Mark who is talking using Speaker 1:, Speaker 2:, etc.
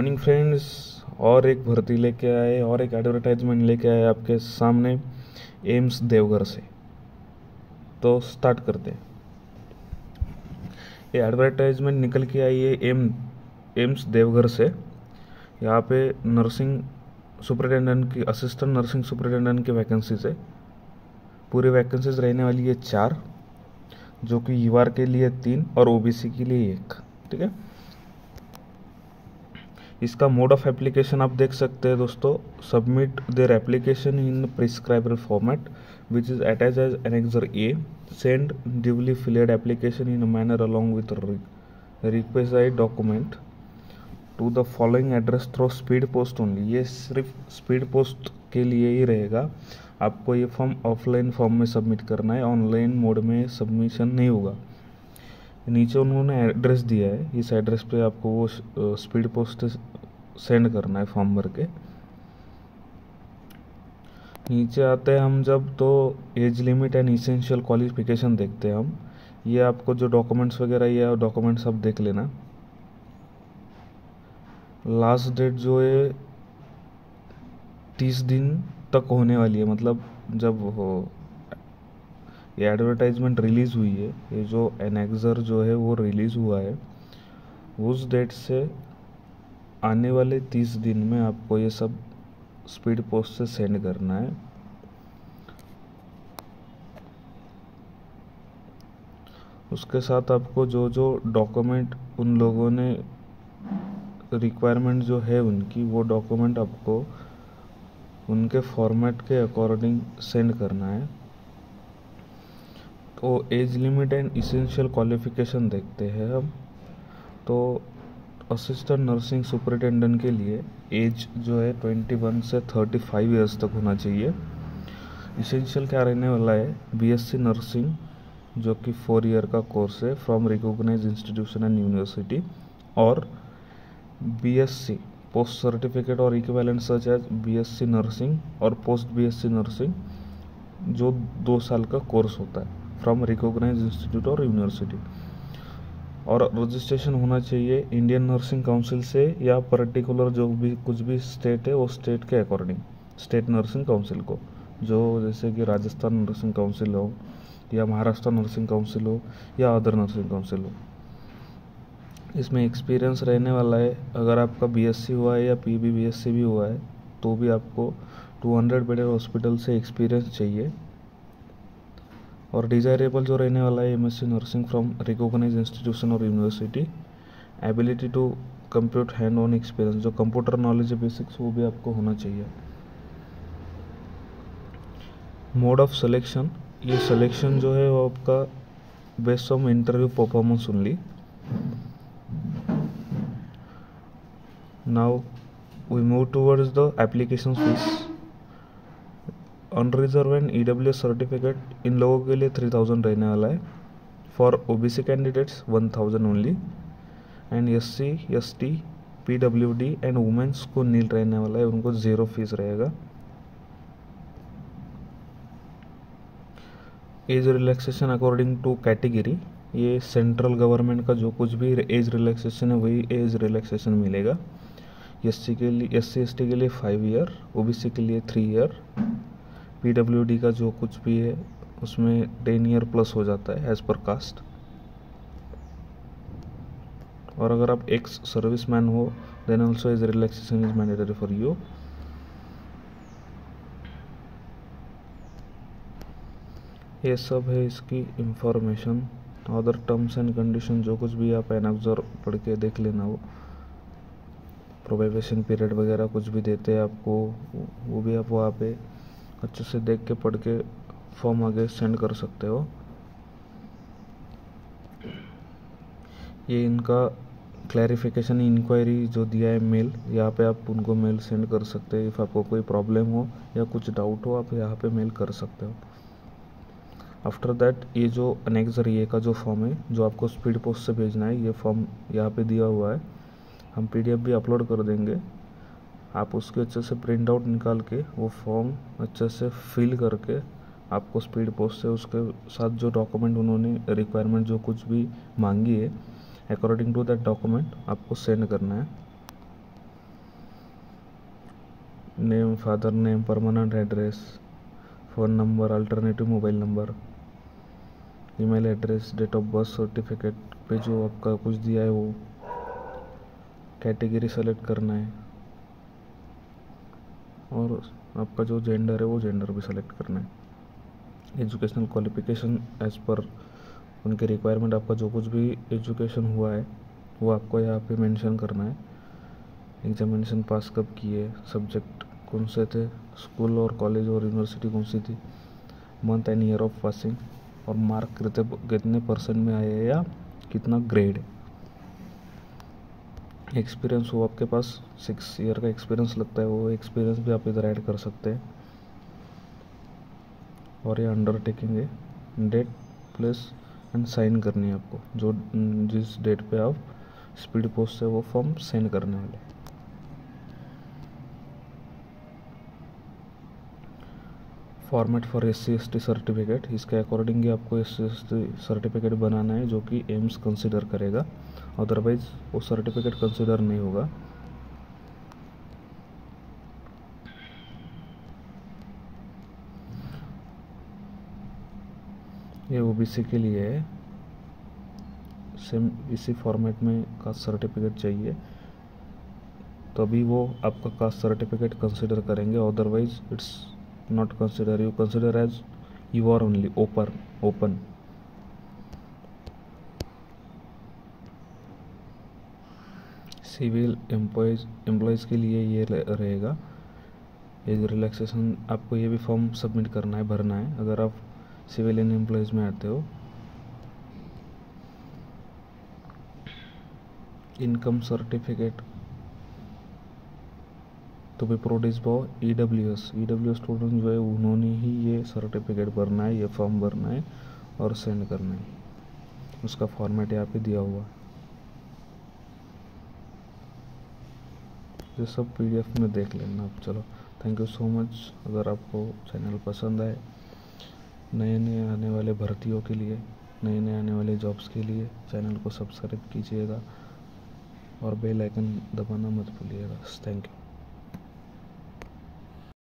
Speaker 1: Morning friends, और एक भर्ती लेके आए और एक एडवर्टाइजमेंट लेके आए आपके सामने एम्स देवघर से। तो स्टार्ट करते हैं। ये एडवर्टाइजमेंट निकल के आई है एम्स देवघर से। यहाँ पे नर्सिंग सुपरिटेंडेंट की, असिस्टेंट नर्सिंग सुपरिटेंडेंट की वैकेंसीज है। पूरी वैकेंसीज रहने वाली है 4, जो कि यूआर के लिए 3 और ओबीसी के लिए 1। ठीक है। इसका मोड ऑफ एप्लीकेशन आप देख सकते हैं दोस्तों। Submit their application in prescribed format which is attach as annexure A. Send duly filled application in a manner along with request document to the following address through speed post only. ये सिर्फ speed post के लिए ही रहेगा। आपको ये form offline form में submit करना है, ऑनलाइन मोड में सबमिशन नहीं होगा। नीचे उन्होंने एड्रेस दिया है, इस एड्रेस पे आपको वो स्पीड पोस्ट सेंड करना है फॉर्म भर के। नीचे आते हैं हम जब, तो age limit and essential qualification देखते हैं हम। ये आपको जो डॉक्यूमेंट्स वगैरह, ये डॉक्यूमेंट्स आप देख लेना। लास्ट डेट जो है 30 दिन तक होने वाली है। मतलब जब ये एडवर्टाइजमेंट रिलीज़ हुई है, ये जो एनेक्सर जो है वो रिलीज़ हुआ है, उस डेट से आने वाले 30 दिन में आपको ये सब स्पीड पोस्ट से सेंड करना है। उसके साथ आपको जो जो डॉक्यूमेंट उन लोगों ने रिक्वायरमेंट जो है उनकी, वो डॉक्यूमेंट आपको उनके फॉर्मेट के अकॉर्डिंग सेंड करना है। तो age limit and essential qualification देखते हैं हम। तो असिस्टेंट नर्सिंग सुपरिटेंडेंट के लिए एज जो है 21 से 35 ईयर्स तक होना चाहिए। इसेंशियल क्या रहने वाला है, बीएससी नर्सिंग, जो कि 4 ईयर का कोर्स है from recognised institution and university, और बीएससी पोस्ट सर्टिफिकेट और equivalent such as BSc nursing और पोस्ट बीएससी नर्सिंग, जो 2 साल का कोर्स होता है फ्रॉम रिकॉग्नाइज्ड इंस्टीट्यूट और यूनिवर्सिटी। और रजिस्ट्रेशन होना चाहिए इंडियन नर्सिंग काउंसिल से, या पर्टिकुलर जो भी कुछ भी स्टेट है वो स्टेट के अकॉर्डिंग, स्टेट नर्सिंग काउंसिल को, जो जैसे कि राजस्थान नर्सिंग काउंसिल हो, या महाराष्ट्र नर्सिंग काउंसिल हो, या अदर नर्सिंग काउंसिल हो। इसमें एक्सपीरियंस रहने वाला है। अगर आपका बीएससी हुआ है या पीबीबीएससी भी हुआ है तो भी आपको 200 बेडेड हॉस्पिटल से एक्सपीरियंस चाहिए। और डिजायरेबल जो रहने वाला है MSc nursing from recognised institution और university. Ability to compute hand on experience, जो कंप्यूटर नॉलेज बेसिक्स वो भी आपको होना चाहिए। मोड ऑफ सिलेक्शन, ये सिलेक्शन जो है वो आपका based on interview performance only. Now we move towards the application fees. Unreserved and EWS certificate इन लोगों के लिए 3000 रहने वाला है। For OBC candidates 1000 only, and SC ST PWD and women's को नील रहने वाला है, उनको 0 फीस रहेगा। Age relaxation according to category, ये सेंट्रल गवर्नमेंट का जो कुछ भी एज रिलैक्सेशन है वही एज रिलैक्सेशन मिलेगा। एससी के लिए, एससी एसटी के लिए 5 ईयर, ओबीसी के लिए 3 ईयर, पीडब्ल्यूडी का जो कुछ भी है उसमें 10 ईयर प्लस हो जाता है एज पर कास्ट। और अगर आप एक्स सर्विसमैन हो then also age relaxation is mandatory for you. ये सब है इसकी information. Other terms and condition जो कुछ भी आप एनेक्सर पढ़ के देख लेना। वो प्रोबेशन पीरियड वगैरह कुछ भी देते हैं आपको, वो भी आप वहाँ पे अच्छे से देख के पढ़ के फॉर्म आगे सेंड कर सकते हो। ये इनका क्लैरिफिकेशन इंक्वायरी जो दिया है मेल, यहाँ पे आप उनको मेल सेंड कर सकते हैं। इफ़ आपको कोई प्रॉब्लम हो या कुछ डाउट हो आप यहाँ पे मेल कर सकते हो। आफ्टर दैट ये जो एनेक्सर ए का जो फॉर्म है जो आपको स्पीड पोस्ट से भेजना है, ये फॉर्म यहाँ पे दिया हुआ है। हम पीडीएफ भी अपलोड कर देंगे, आप उसके अच्छे से प्रिंट आउट निकाल के वो फॉर्म अच्छे से फिल करके आपको स्पीड पोस्ट से उसके साथ जो डॉक्यूमेंट उन्होंने रिक्वायरमेंट जो कुछ भी मांगी है अकॉर्डिंग टू दैट डॉक्यूमेंट आपको सेंड करना है। Name, father name, permanent address, phone number, alternative mobile number, email address, date of birth certificate पे जो आपका कुछ दिया है वो, कैटेगरी सेलेक्ट करना है और आपका जो जेंडर है वो जेंडर भी सेलेक्ट करना है। एजुकेशनल क्वालिफिकेशन एज़ पर उनके रिक्वायरमेंट, आपका जो कुछ भी एजुकेशन हुआ है वो आपको यहाँ पे मेंशन करना है। एग्जामिनेशन पास कब किए, सब्जेक्ट कौन से थे, स्कूल और कॉलेज और यूनिवर्सिटी कौन सी थी, month and year of passing, और मार्क कितने परसेंट में आए हैं या कितना ग्रेड है। एक्सपीरियंस हो आपके पास, 6 ईयर का एक्सपीरियंस लगता है, वो एक्सपीरियंस भी आप इधर ऐड कर सकते हैं। और ये अंडरटेकिंग है, डेट प्लेस एंड साइन करनी है आपको, जो जिस डेट पे आप स्पीड पोस्ट से वो फॉर्म सेंड करने वाले। फॉर्मेट फॉर SC/ST सर्टिफिकेट, इसके अकॉर्डिंग ही आपको SC/ST सर्टिफिकेट बनाना है जो कि एम्स कंसिडर करेगा, अदरवाइज वो सर्टिफिकेट कंसिडर नहीं होगा। ये OBC के लिए है, सेम इसी फॉर्मेट में कास्ट सर्टिफिकेट चाहिए, तभी वो आपका कास्ट सर्टिफिकेट कंसिडर करेंगे, otherwise it's not consider, you consider as you are only open. Civil employees के लिए ये रहेगा एज रिलैक्सेशन, आपको ये भी फॉर्म सबमिट करना है, भरना है अगर आप सिविलियन एम्प्लॉयज़ में आते हो। इनकम सर्टिफिकेट तो भी प्रोड्यूस बाय EWS स्टूडेंट जो है उन्होंने ही ये सर्टिफिकेट भरना है, ये फॉर्म भरना है और सेंड करना है। उसका फॉर्मेट यहाँ पे दिया हुआ है, ये सब PDF में देख लेना आप। चलो, थैंक यू सो मच। अगर आपको चैनल पसंद आए, नए आने वाले भर्तियों के लिए, नए आने वाले जॉब्स के लिए चैनल को सब्सक्राइब कीजिएगा और बेल आइकन दबाना मत भूलिएगा। Thank you.